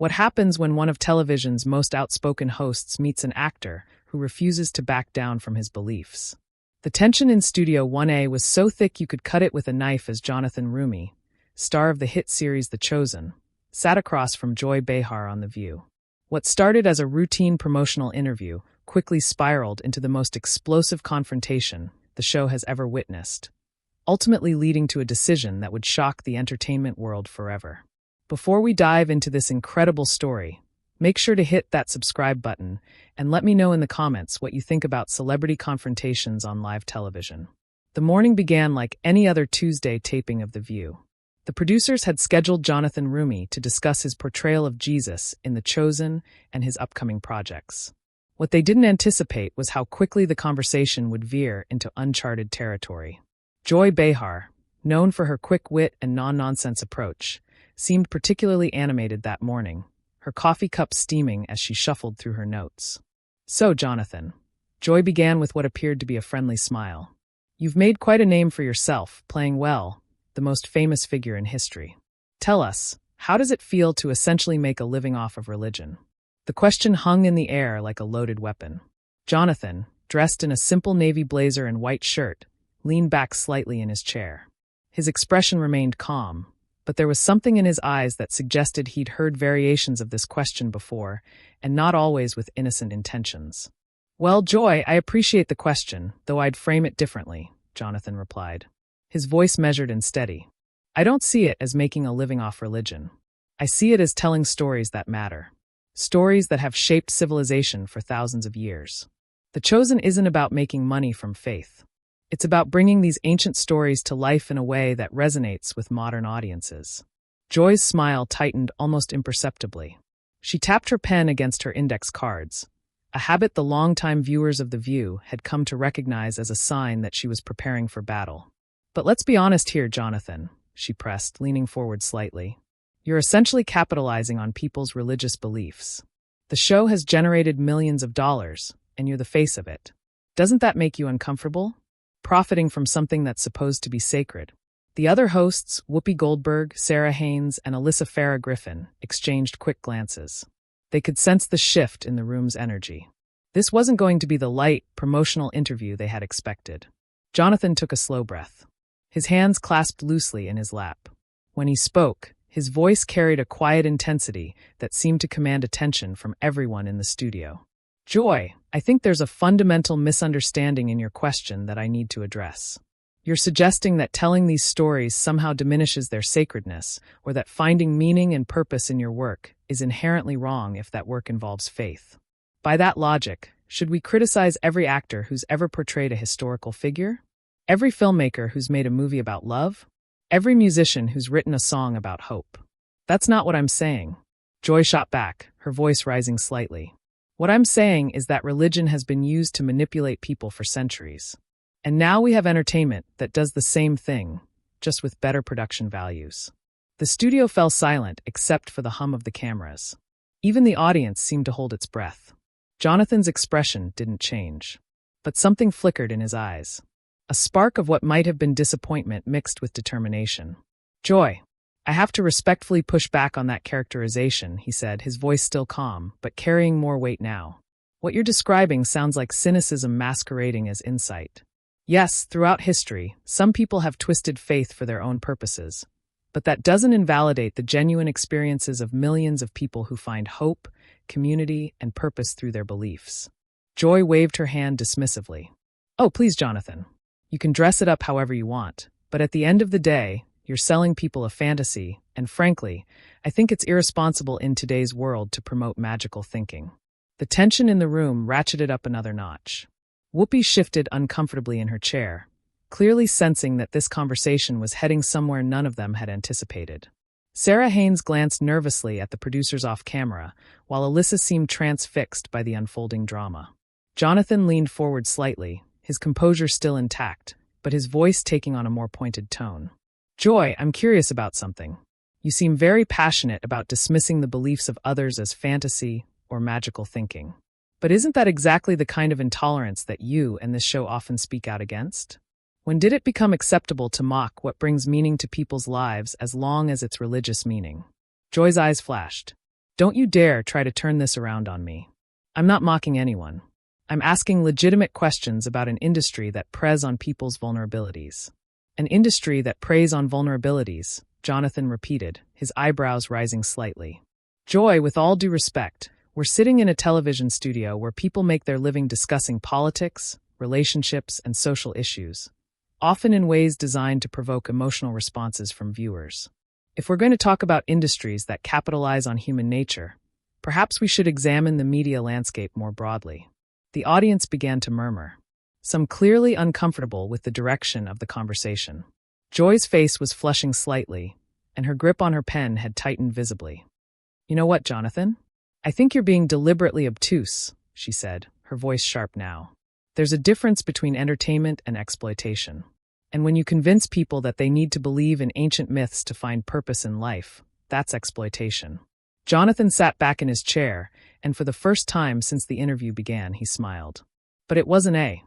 What happens when one of television's most outspoken hosts meets an actor who refuses to back down from his beliefs? The tension in Studio 1A was so thick you could cut it with a knife as Jonathan Roumie, star of the hit series The Chosen, sat across from Joy Behar on The View. What started as a routine promotional interview quickly spiraled into the most explosive confrontation the show has ever witnessed, ultimately leading to a decision that would shock the entertainment world forever. Before we dive into this incredible story, make sure to hit that subscribe button and let me know in the comments what you think about celebrity confrontations on live television. The morning began like any other Tuesday taping of The View. The producers had scheduled Jonathan Roumie to discuss his portrayal of Jesus in The Chosen and his upcoming projects. What they didn't anticipate was how quickly the conversation would veer into uncharted territory. Joy Behar, known for her quick wit and non-nonsense approach, seemed particularly animated that morning, her coffee cup steaming as she shuffled through her notes. "So, Jonathan," Joy began with what appeared to be a friendly smile, "you've made quite a name for yourself, playing well, the most famous figure in history. Tell us, how does it feel to essentially make a living off of religion?" The question hung in the air like a loaded weapon. Jonathan, dressed in a simple navy blazer and white shirt, leaned back slightly in his chair. His expression remained calm, but there was something in his eyes that suggested he'd heard variations of this question before, and not always with innocent intentions. "Well, Joy, I appreciate the question, though I'd frame it differently," Jonathan replied, his voice measured and steady. "I don't see it as making a living off religion. I see it as telling stories that matter. Stories that have shaped civilization for thousands of years. The Chosen isn't about making money from faith. It's about bringing these ancient stories to life in a way that resonates with modern audiences." Joy's smile tightened almost imperceptibly. She tapped her pen against her index cards, a habit the longtime viewers of The View had come to recognize as a sign that she was preparing for battle. "But let's be honest here, Jonathan," she pressed, leaning forward slightly. "You're essentially capitalizing on people's religious beliefs. The show has generated millions of dollars, and you're the face of it. Doesn't that make you uncomfortable? Profiting from something that's supposed to be sacred?" The other hosts, Whoopi Goldberg, Sarah Haynes, and Alyssa Farah Griffin, exchanged quick glances. They could sense the shift in the room's energy. This wasn't going to be the light, promotional interview they had expected. Jonathan took a slow breath. His hands clasped loosely in his lap. When he spoke, his voice carried a quiet intensity that seemed to command attention from everyone in the studio. "Joy, I think there's a fundamental misunderstanding in your question that I need to address. You're suggesting that telling these stories somehow diminishes their sacredness, or that finding meaning and purpose in your work is inherently wrong if that work involves faith. By that logic, should we criticize every actor who's ever portrayed a historical figure? Every filmmaker who's made a movie about love? Every musician who's written a song about hope? That's not what I'm saying." Joy shot back, her voice rising slightly. "What I'm saying is that religion has been used to manipulate people for centuries. And now we have entertainment that does the same thing, just with better production values." The studio fell silent except for the hum of the cameras. Even the audience seemed to hold its breath. Jonathan's expression didn't change, but something flickered in his eyes. A spark of what might have been disappointment mixed with determination. "Joy, I have to respectfully push back on that characterization," he said, his voice still calm, but carrying more weight now. "What you're describing sounds like cynicism masquerading as insight. Yes, throughout history, some people have twisted faith for their own purposes, but that doesn't invalidate the genuine experiences of millions of people who find hope, community, and purpose through their beliefs." Joy waved her hand dismissively. "Oh, please, Jonathan. You can dress it up however you want, but at the end of the day, you're selling people a fantasy, and frankly, I think it's irresponsible in today's world to promote magical thinking." The tension in the room ratcheted up another notch. Whoopi shifted uncomfortably in her chair, clearly sensing that this conversation was heading somewhere none of them had anticipated. Sarah Haynes glanced nervously at the producers off camera, while Alyssa seemed transfixed by the unfolding drama. Jonathan leaned forward slightly, his composure still intact, but his voice taking on a more pointed tone. "Joy, I'm curious about something. You seem very passionate about dismissing the beliefs of others as fantasy or magical thinking. But isn't that exactly the kind of intolerance that you and this show often speak out against? When did it become acceptable to mock what brings meaning to people's lives as long as it's religious meaning?" Joy's eyes flashed. Don't you dare try to turn this around on me. I'm not mocking anyone. I'm asking legitimate questions about an industry that preys on people's vulnerabilities. An industry that preys on vulnerabilities, Jonathan repeated, his eyebrows rising slightly. Joy, with all due respect, we're sitting in a television studio where people make their living discussing politics, relationships, and social issues, often in ways designed to provoke emotional responses from viewers. If we're going to talk about industries that capitalize on human nature, perhaps we should examine the media landscape more broadly. The audience began to murmur, some clearly uncomfortable with the direction of the conversation. Joy's face was flushing slightly, and her grip on her pen had tightened visibly. You know what, Jonathan? I think you're being deliberately obtuse, she said, her voice sharp now. There's a difference between entertainment and exploitation. And when you convince people that they need to believe in ancient myths to find purpose in life, that's exploitation. Jonathan sat back in his chair, and for the first time since the interview began, he smiled. But it wasn't a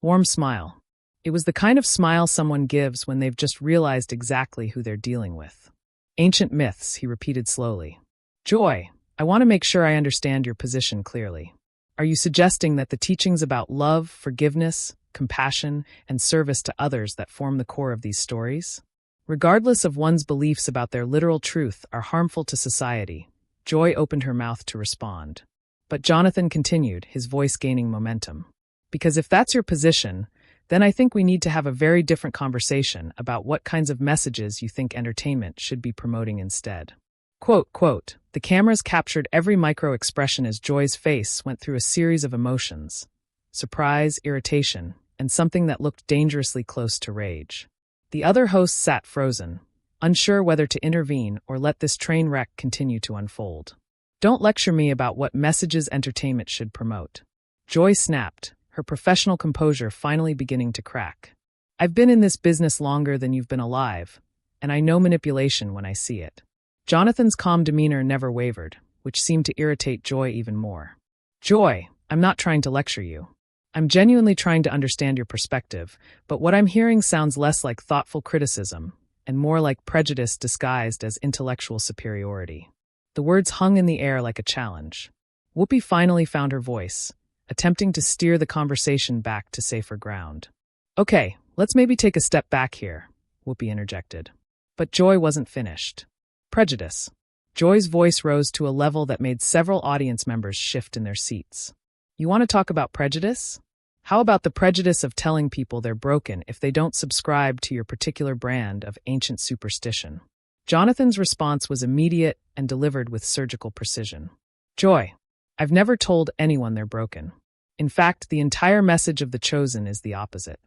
warm smile. It was the kind of smile someone gives when they've just realized exactly who they're dealing with. Ancient myths, he repeated slowly. Joy, I want to make sure I understand your position clearly. Are you suggesting that the teachings about love, forgiveness, compassion, and service to others that form the core of these stories, regardless of one's beliefs about their literal truth, are harmful to society? Joy opened her mouth to respond. But Jonathan continued, his voice gaining momentum. Because if that's your position, then I think we need to have a very different conversation about what kinds of messages you think entertainment should be promoting instead. Quote, the cameras captured every micro-expression as Joy's face went through a series of emotions. Surprise, irritation, and something that looked dangerously close to rage. The other hosts sat frozen, unsure whether to intervene or let this train wreck continue to unfold. Don't lecture me about what messages entertainment should promote. Joy snapped, her professional composure finally beginning to crack. I've been in this business longer than you've been alive, and I know manipulation when I see it. Jonathan's calm demeanor never wavered, which seemed to irritate Joy even more. Joy, I'm not trying to lecture you. I'm genuinely trying to understand your perspective, but what I'm hearing sounds less like thoughtful criticism and more like prejudice disguised as intellectual superiority. The words hung in the air like a challenge. Whoopi finally found her voice, attempting to steer the conversation back to safer ground. Okay, let's maybe take a step back here, Whoopi interjected. But Joy wasn't finished. Prejudice. Joy's voice rose to a level that made several audience members shift in their seats. You want to talk about prejudice? How about the prejudice of telling people they're broken if they don't subscribe to your particular brand of ancient superstition? Jonathan's response was immediate and delivered with surgical precision. Joy, I've never told anyone they're broken. In fact, the entire message of The Chosen is the opposite.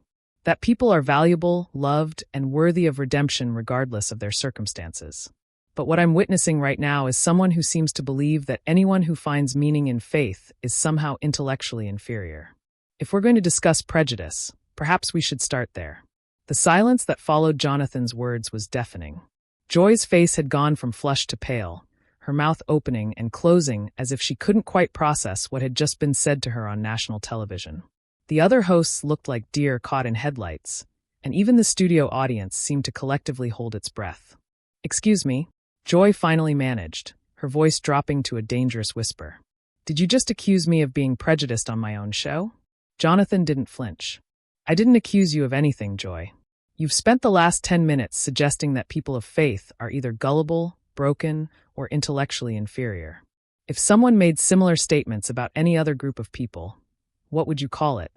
That people are valuable, loved, and worthy of redemption regardless of their circumstances. But what I'm witnessing right now is someone who seems to believe that anyone who finds meaning in faith is somehow intellectually inferior. If we're going to discuss prejudice, perhaps we should start there. The silence that followed Jonathan's words was deafening. Joy's face had gone from flushed to pale, her mouth opening and closing as if she couldn't quite process what had just been said to her on national television. The other hosts looked like deer caught in headlights, and even the studio audience seemed to collectively hold its breath. Excuse me, Joy finally managed, her voice dropping to a dangerous whisper. Did you just accuse me of being prejudiced on my own show? Jonathan didn't flinch. I didn't accuse you of anything, Joy. You've spent the last 10 minutes suggesting that people of faith are either gullible, broken, or intellectually inferior. If someone made similar statements about any other group of people, what would you call it?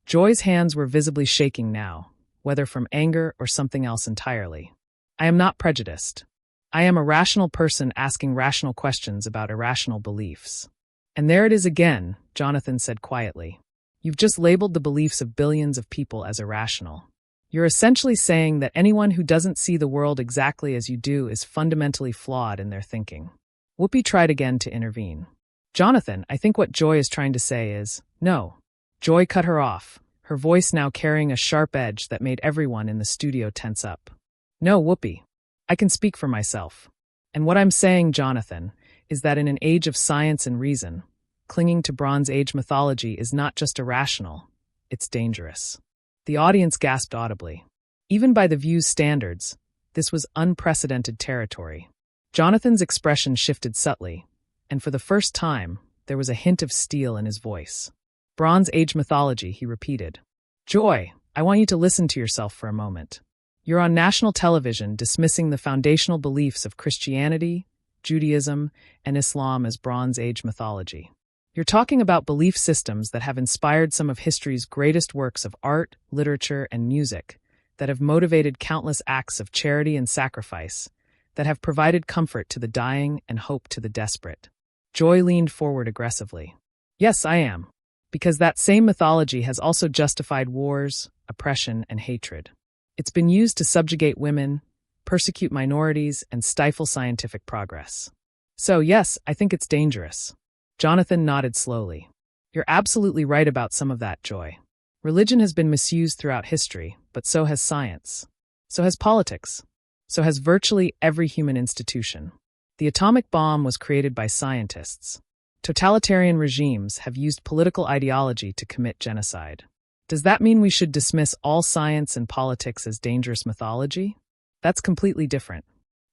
Joy's hands were visibly shaking now, whether from anger or something else entirely. I am not prejudiced. I am a rational person asking rational questions about irrational beliefs. And there it is again, Jonathan said quietly. You've just labeled the beliefs of billions of people as irrational. You're essentially saying that anyone who doesn't see the world exactly as you do is fundamentally flawed in their thinking. Whoopi tried again to intervene. Jonathan, I think what Joy is trying to say is, no. Joy cut her off, her voice now carrying a sharp edge that made everyone in the studio tense up. No, Whoopi. I can speak for myself. And what I'm saying, Jonathan, is that in an age of science and reason, clinging to Bronze Age mythology is not just irrational, it's dangerous. The audience gasped audibly. Even by the View's standards, this was unprecedented territory. Jonathan's expression shifted subtly, and for the first time, there was a hint of steel in his voice. Bronze Age mythology, he repeated. Joy, I want you to listen to yourself for a moment. You're on national television dismissing the foundational beliefs of Christianity, Judaism, and Islam as Bronze Age mythology. You're talking about belief systems that have inspired some of history's greatest works of art, literature, and music, that have motivated countless acts of charity and sacrifice, that have provided comfort to the dying and hope to the desperate. Joy leaned forward aggressively. Yes, I am. Because that same mythology has also justified wars, oppression, and hatred. It's been used to subjugate women, persecute minorities, and stifle scientific progress. So, yes, I think it's dangerous. Jonathan nodded slowly. You're absolutely right about some of that, Joy. Religion has been misused throughout history, but so has science. So has politics. So has virtually every human institution. The atomic bomb was created by scientists. Totalitarian regimes have used political ideology to commit genocide. Does that mean we should dismiss all science and politics as dangerous mythology? That's completely different.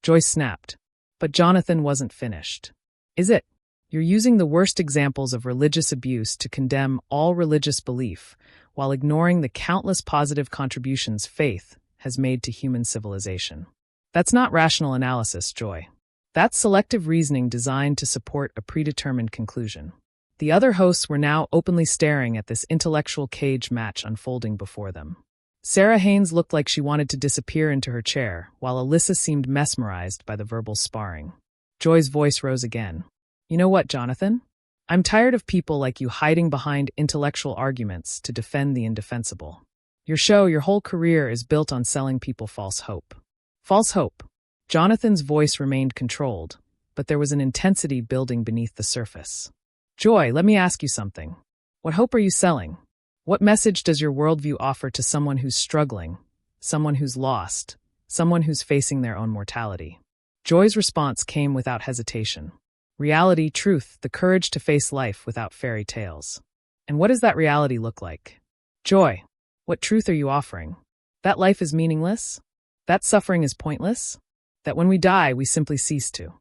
Joy snapped. But Jonathan wasn't finished. Is it? You're using the worst examples of religious abuse to condemn all religious belief, while ignoring the countless positive contributions faith has made to human civilization. That's not rational analysis, Joy. That's selective reasoning designed to support a predetermined conclusion. The other hosts were now openly staring at this intellectual cage match unfolding before them. Sarah Haynes looked like she wanted to disappear into her chair, while Alyssa seemed mesmerized by the verbal sparring. Joy's voice rose again. You know what, Jonathan? I'm tired of people like you hiding behind intellectual arguments to defend the indefensible. Your whole career is built on selling people false hope. False hope. Jonathan's voice remained controlled, but there was an intensity building beneath the surface. Joy, let me ask you something. What hope are you selling? What message does your worldview offer to someone who's struggling, someone who's lost, someone who's facing their own mortality? Joy's response came without hesitation. Reality, truth, the courage to face life without fairy tales. And what does that reality look like? Joy, what truth are you offering? That life is meaningless? That suffering is pointless? That when we die, we simply cease to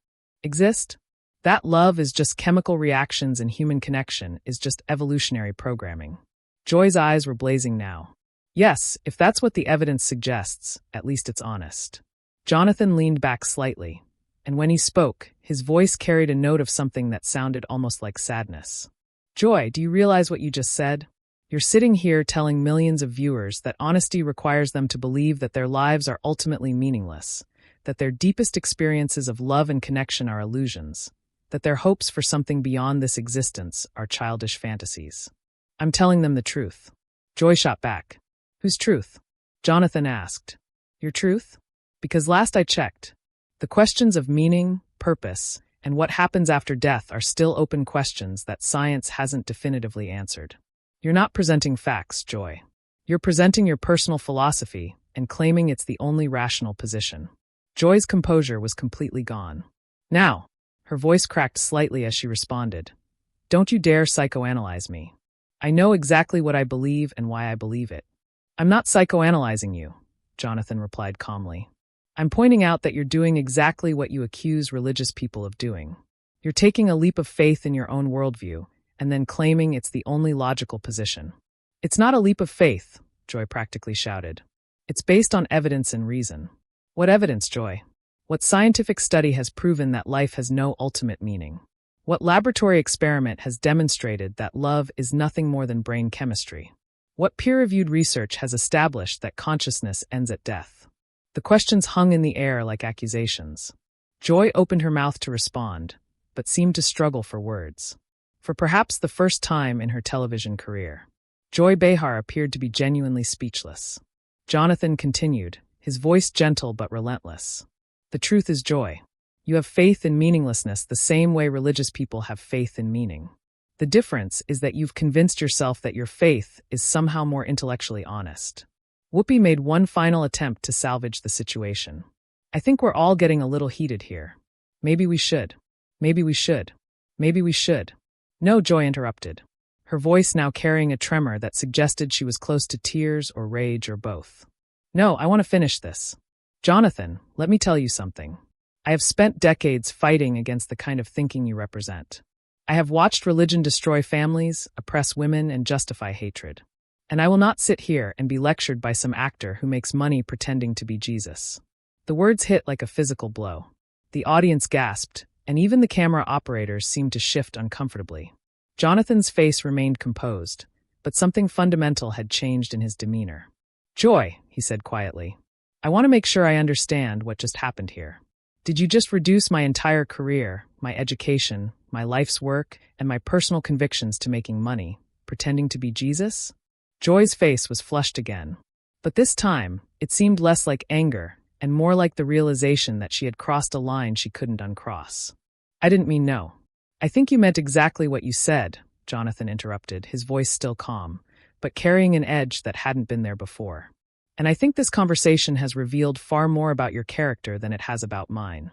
exist? That love is just chemical reactions and human connection is just evolutionary programming. Joy's eyes were blazing now. Yes, if that's what the evidence suggests, at least it's honest. Jonathan leaned back slightly, and when he spoke, his voice carried a note of something that sounded almost like sadness. Joy, do you realize what you just said? You're sitting here telling millions of viewers that honesty requires them to believe that their lives are ultimately meaningless, that their deepest experiences of love and connection are illusions, that their hopes for something beyond this existence are childish fantasies. I'm telling them the truth. Joy shot back. Whose truth? Jonathan asked. Your truth? Because last I checked, the questions of meaning, purpose, and what happens after death are still open questions that science hasn't definitively answered. You're not presenting facts, Joy. You're presenting your personal philosophy and claiming it's the only rational position. Joy's composure was completely gone. Now, her voice cracked slightly as she responded. Don't you dare psychoanalyze me. I know exactly what I believe and why I believe it. I'm not psychoanalyzing you, Jonathan replied calmly. I'm pointing out that you're doing exactly what you accuse religious people of doing. You're taking a leap of faith in your own worldview and then claiming it's the only logical position. It's not a leap of faith, Joy practically shouted. It's based on evidence and reason. What evidence, Joy? What scientific study has proven that life has no ultimate meaning? What laboratory experiment has demonstrated that love is nothing more than brain chemistry? What peer-reviewed research has established that consciousness ends at death? The questions hung in the air like accusations. Joy opened her mouth to respond, but seemed to struggle for words. For perhaps the first time in her television career, Joy Behar appeared to be genuinely speechless. Jonathan continued, his voice gentle but relentless. The truth is, Joy, you have faith in meaninglessness the same way religious people have faith in meaning. The difference is that you've convinced yourself that your faith is somehow more intellectually honest. Whoopi made one final attempt to salvage the situation. I think we're all getting a little heated here. Maybe we should. Maybe we should. Maybe we should. No, Joy interrupted, her voice now carrying a tremor that suggested she was close to tears or rage or both. No, I want to finish this. Jonathan, let me tell you something. I have spent decades fighting against the kind of thinking you represent. I have watched religion destroy families, oppress women, and justify hatred. And I will not sit here and be lectured by some actor who makes money pretending to be Jesus." The words hit like a physical blow. The audience gasped, and even the camera operators seemed to shift uncomfortably. Jonathan's face remained composed, but something fundamental had changed in his demeanor. "Joy," he said quietly, "I want to make sure I understand what just happened here. Did you just reduce my entire career, my education, my life's work, and my personal convictions to making money, pretending to be Jesus?" Joy's face was flushed again. But this time, it seemed less like anger and more like the realization that she had crossed a line she couldn't uncross. "I didn't mean no. I think you meant exactly what you said," Jonathan interrupted, his voice still calm, but carrying an edge that hadn't been there before. "And I think this conversation has revealed far more about your character than it has about mine."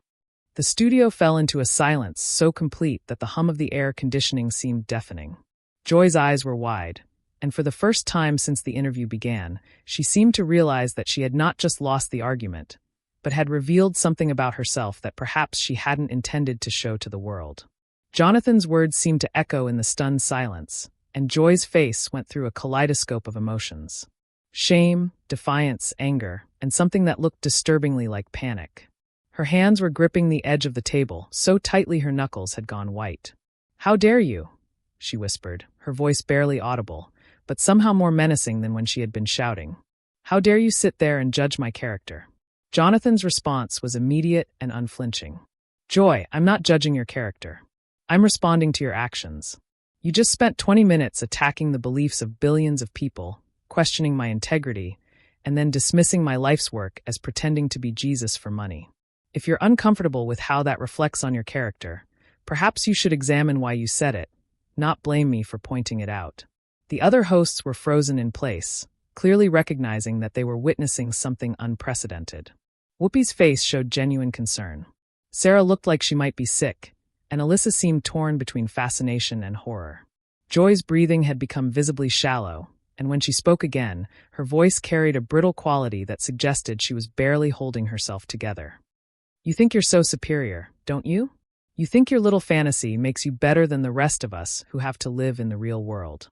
The studio fell into a silence so complete that the hum of the air conditioning seemed deafening. Joy's eyes were wide, and for the first time since the interview began, she seemed to realize that she had not just lost the argument, but had revealed something about herself that perhaps she hadn't intended to show to the world. Jonathan's words seemed to echo in the stunned silence, and Joy's face went through a kaleidoscope of emotions. Shame, defiance, anger, and something that looked disturbingly like panic. Her hands were gripping the edge of the table, so tightly her knuckles had gone white. "How dare you?" she whispered, her voice barely audible, but somehow more menacing than when she had been shouting. "How dare you sit there and judge my character?" Jonathan's response was immediate and unflinching. "Joy, I'm not judging your character. I'm responding to your actions. You just spent 20 minutes attacking the beliefs of billions of people, questioning my integrity, and then dismissing my life's work as pretending to be Jesus for money. If you're uncomfortable with how that reflects on your character, perhaps you should examine why you said it, not blame me for pointing it out." The other hosts were frozen in place, clearly recognizing that they were witnessing something unprecedented. Whoopi's face showed genuine concern. Sarah looked like she might be sick, and Alyssa seemed torn between fascination and horror. Joy's breathing had become visibly shallow, and when she spoke again, her voice carried a brittle quality that suggested she was barely holding herself together. "You think you're so superior, don't you? You think your little fantasy makes you better than the rest of us who have to live in the real world."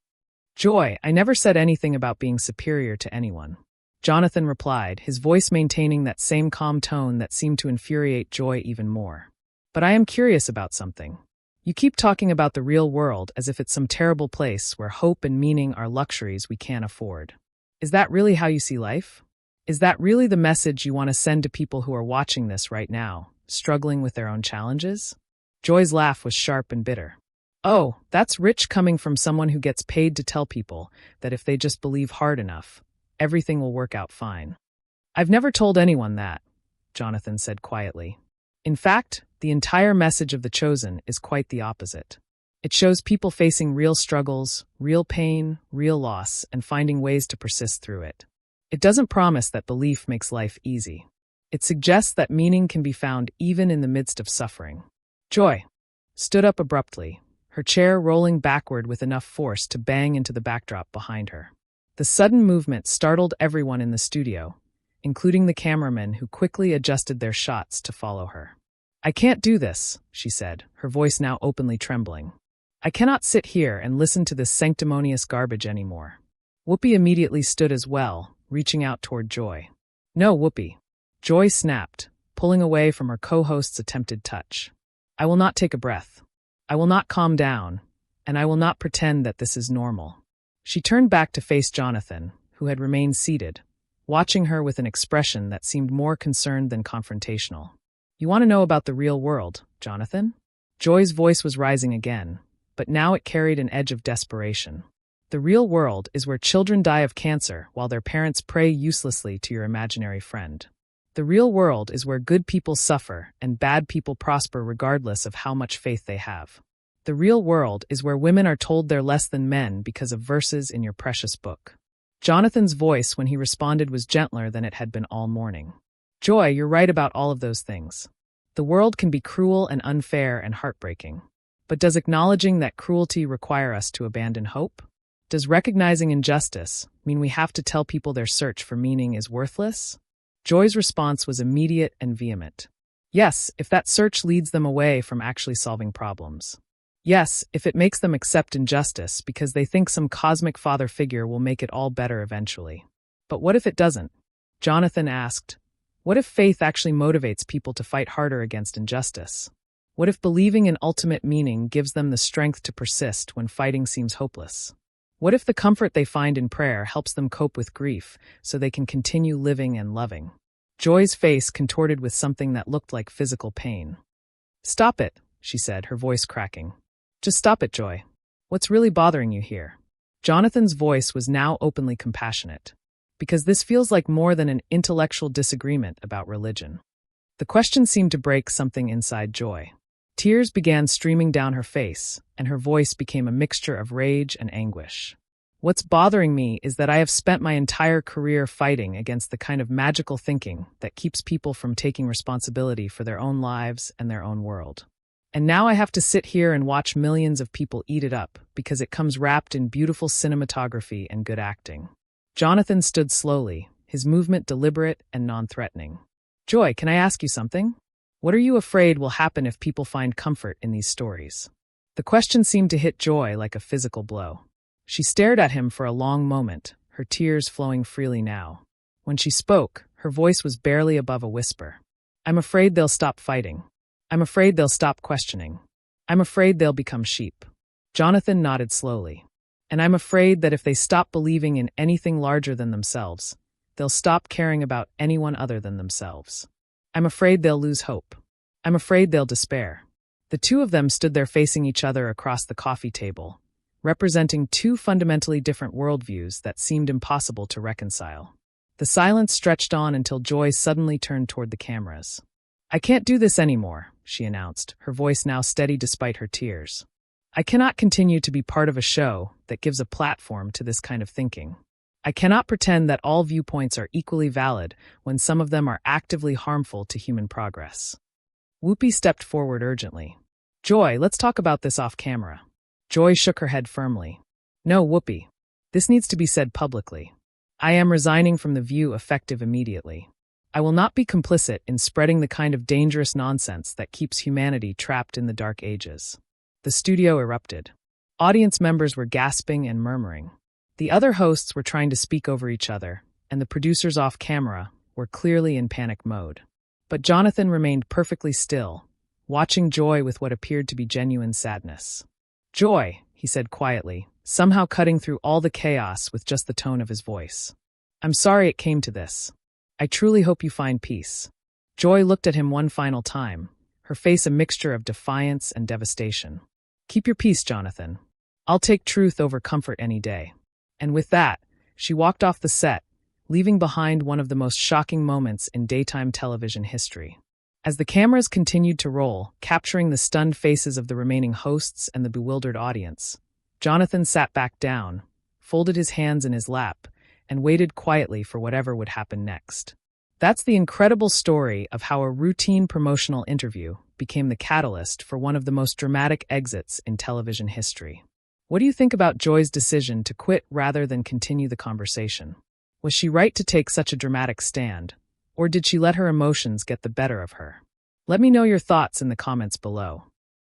"Joy, I never said anything about being superior to anyone," Jonathan replied, his voice maintaining that same calm tone that seemed to infuriate Joy even more. "But I am curious about something. You keep talking about the real world as if it's some terrible place where hope and meaning are luxuries we can't afford. Is that really how you see life? Is that really the message you want to send to people who are watching this right now, struggling with their own challenges?" Joy's laugh was sharp and bitter. "Oh, that's rich coming from someone who gets paid to tell people that if they just believe hard enough, everything will work out fine." "I've never told anyone that," Jonathan said quietly. "In fact, the entire message of The Chosen is quite the opposite. It shows people facing real struggles, real pain, real loss, and finding ways to persist through it. It doesn't promise that belief makes life easy. It suggests that meaning can be found even in the midst of suffering." Joy stood up abruptly, her chair rolling backward with enough force to bang into the backdrop behind her. The sudden movement startled everyone in the studio, including the cameramen who quickly adjusted their shots to follow her. "I can't do this," she said, her voice now openly trembling. "I cannot sit here and listen to this sanctimonious garbage anymore." Whoopi immediately stood as well, reaching out toward Joy. "No, Whoopi," Joy snapped, pulling away from her co-host's attempted touch. "I will not take a breath. I will not calm down, and I will not pretend that this is normal." She turned back to face Jonathan, who had remained seated, watching her with an expression that seemed more concerned than confrontational. "You want to know about the real world, Jonathan?" Joy's voice was rising again, but now it carried an edge of desperation. "The real world is where children die of cancer while their parents pray uselessly to your imaginary friend. The real world is where good people suffer and bad people prosper regardless of how much faith they have. The real world is where women are told they're less than men because of verses in your precious book." Jonathan's voice when he responded was gentler than it had been all morning. "Joy, you're right about all of those things. The world can be cruel and unfair and heartbreaking. But does acknowledging that cruelty require us to abandon hope? Does recognizing injustice mean we have to tell people their search for meaning is worthless?" Joy's response was immediate and vehement. Yes, if that search leads them away from actually solving problems. Yes, if it makes them accept injustice because they think some cosmic father figure will make it all better eventually. But what if it doesn't? Jonathan asked. What if faith actually motivates people to fight harder against injustice? What if believing in ultimate meaning gives them the strength to persist when fighting seems hopeless? What if the comfort they find in prayer helps them cope with grief so they can continue living and loving? Joy's face contorted with something that looked like physical pain. Stop it, she said, her voice cracking. Just stop it, Joy. What's really bothering you here? Jonathan's voice was now openly compassionate. Because this feels like more than an intellectual disagreement about religion. The question seemed to break something inside Joy. Tears began streaming down her face, and her voice became a mixture of rage and anguish. What's bothering me is that I have spent my entire career fighting against the kind of magical thinking that keeps people from taking responsibility for their own lives and their own world. And now I have to sit here and watch millions of people eat it up because it comes wrapped in beautiful cinematography and good acting. Jonathan stood slowly, his movement deliberate and non-threatening. Joy, can I ask you something? What are you afraid will happen if people find comfort in these stories? The question seemed to hit Joy like a physical blow. She stared at him for a long moment, her tears flowing freely now. When she spoke, her voice was barely above a whisper. I'm afraid they'll stop fighting. I'm afraid they'll stop questioning. I'm afraid they'll become sheep. Jonathan nodded slowly. And I'm afraid that if they stop believing in anything larger than themselves, they'll stop caring about anyone other than themselves. I'm afraid they'll lose hope. I'm afraid they'll despair. The two of them stood there facing each other across the coffee table, representing two fundamentally different worldviews that seemed impossible to reconcile. The silence stretched on until Joy suddenly turned toward the cameras. I can't do this anymore, she announced, her voice now steady despite her tears. I cannot continue to be part of a show that gives a platform to this kind of thinking. I cannot pretend that all viewpoints are equally valid when some of them are actively harmful to human progress. Whoopi stepped forward urgently. Joy, let's talk about this off camera. Joy shook her head firmly. No, Whoopi. This needs to be said publicly. I am resigning from The View effective immediately. I will not be complicit in spreading the kind of dangerous nonsense that keeps humanity trapped in the dark ages. The studio erupted. Audience members were gasping and murmuring. The other hosts were trying to speak over each other, and the producers off camera were clearly in panic mode. But Jonathan remained perfectly still, watching Joy with what appeared to be genuine sadness. Joy, he said quietly, somehow cutting through all the chaos with just the tone of his voice. I'm sorry it came to this. I truly hope you find peace. Joy looked at him one final time, her face a mixture of defiance and devastation. Keep your peace, Jonathan. I'll take truth over comfort any day. And with that, she walked off the set, leaving behind one of the most shocking moments in daytime television history. As the cameras continued to roll, capturing the stunned faces of the remaining hosts and the bewildered audience, Jonathan sat back down, folded his hands in his lap, and waited quietly for whatever would happen next. That's the incredible story of how a routine promotional interview became the catalyst for one of the most dramatic exits in television history. What do you think about Joy's decision to quit rather than continue the conversation? Was she right to take such a dramatic stand, or did she let her emotions get the better of her? Let me know your thoughts in the comments below.